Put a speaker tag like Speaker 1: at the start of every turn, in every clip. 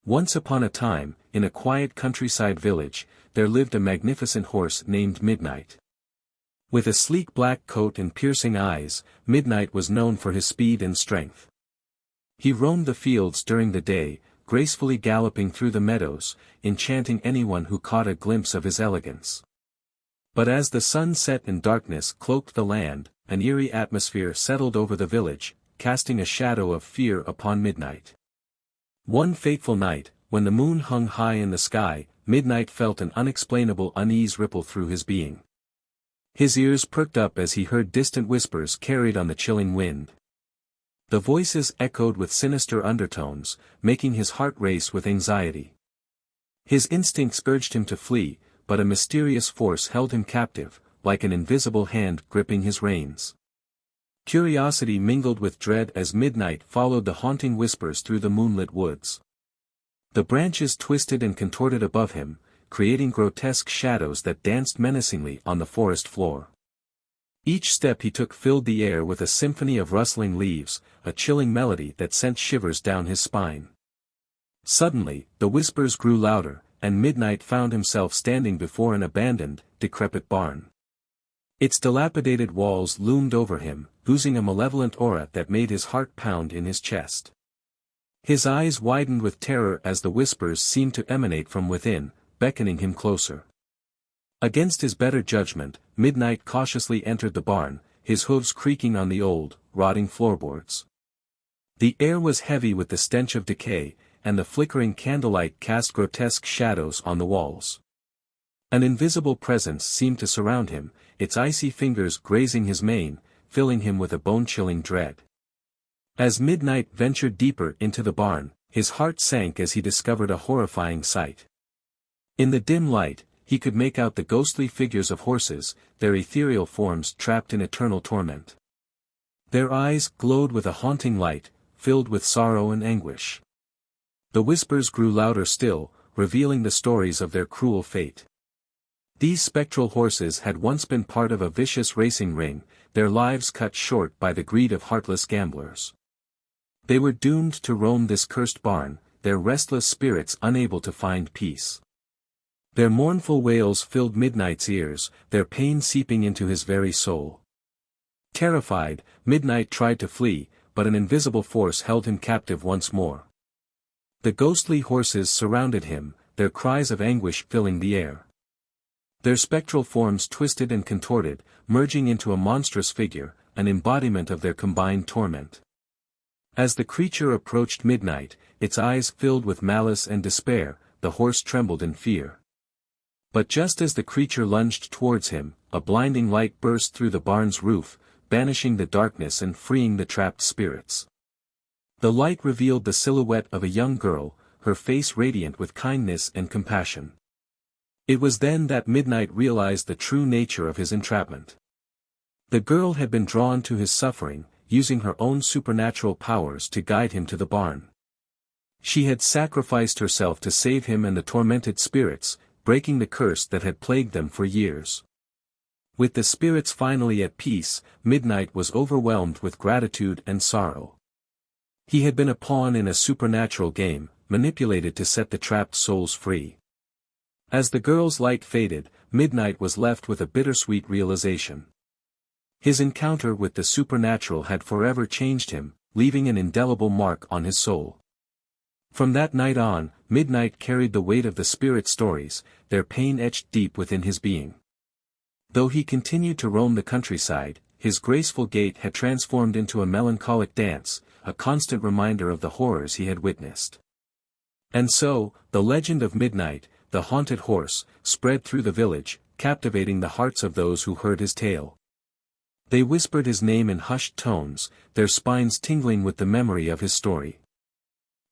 Speaker 1: Once upon a time, in a quiet countryside village, there lived a magnificent horse named Midnight. With a sleek black coat and piercing eyes, Midnight was known for his speed and strength. He roamed the fields during the day, gracefully galloping through the meadows, enchanting anyone who caught a glimpse of his elegance. But as the sun set and darkness cloaked the land, an eerie atmosphere settled over the village, casting a shadow of fear upon Midnight. One fateful night, when the moon hung high in the sky, Midnight felt an unexplainable unease ripple through his being. His ears perked up as he heard distant whispers carried on the chilling wind. The voices echoed with sinister undertones, making his heart race with anxiety. His instincts urged him to flee, but a mysterious force held him captive, like an invisible hand gripping his reins. Curiosity mingled with dread as Midnight followed the haunting whispers through the moonlit woods. The branches twisted and contorted above him, creating grotesque shadows that danced menacingly on the forest floor. Each step he took filled the air with a symphony of rustling leaves, a chilling melody that sent shivers down his spine. Suddenly, the whispers grew louder, and Midnight found himself standing before an abandoned, decrepit barn. Its dilapidated walls loomed over him, oozing a malevolent aura that made his heart pound in his chest. His eyes widened with terror as the whispers seemed to emanate from within, beckoning him closer. Against his better judgment, Midnight cautiously entered the barn, his hooves creaking on the old, rotting floorboards. The air was heavy with the stench of decay, and the flickering candlelight cast grotesque shadows on the walls. An invisible presence seemed to surround him, its icy fingers grazing his mane, filling him with a bone-chilling dread. As Midnight ventured deeper into the barn, his heart sank as he discovered a horrifying sight. In the dim light, he could make out the ghostly figures of horses, their ethereal forms trapped in eternal torment. Their eyes glowed with a haunting light, filled with sorrow and anguish. The whispers grew louder still, revealing the stories of their cruel fate. These spectral horses had once been part of a vicious racing ring, their lives cut short by the greed of heartless gamblers. They were doomed to roam this cursed barn, their restless spirits unable to find peace. Their mournful wails filled Midnight's ears, their pain seeping into his very soul. Terrified, Midnight tried to flee, but an invisible force held him captive once more. The ghostly horses surrounded him, their cries of anguish filling the air. Their spectral forms twisted and contorted, merging into a monstrous figure, an embodiment of their combined torment. As the creature approached Midnight, its eyes filled with malice and despair, the horse trembled in fear. But just as the creature lunged towards him, a blinding light burst through the barn's roof, banishing the darkness and freeing the trapped spirits. The light revealed the silhouette of a young girl, her face radiant with kindness and compassion. It was then that Midnight realized the true nature of his entrapment. The girl had been drawn to his suffering, using her own supernatural powers to guide him to the barn. She had sacrificed herself to save him and the tormented spirits, breaking the curse that had plagued them for years. With the spirits finally at peace, Midnight was overwhelmed with gratitude and sorrow. He had been a pawn in a supernatural game, manipulated to set the trapped souls free. As the girl's light faded, Midnight was left with a bittersweet realization. His encounter with the supernatural had forever changed him, leaving an indelible mark on his soul. From that night on, Midnight carried the weight of the spirit stories, their pain etched deep within his being. Though he continued to roam the countryside, his graceful gait had transformed into a melancholic dance, a constant reminder of the horrors he had witnessed. And so, the legend of Midnight, the haunted horse, spread through the village, captivating the hearts of those who heard his tale. They whispered his name in hushed tones, their spines tingling with the memory of his story.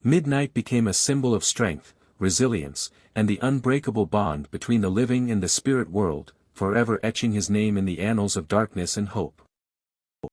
Speaker 1: Midnight became a symbol of strength, resilience, and the unbreakable bond between the living and the spirit world, forever etching his name in the annals of darkness and hope.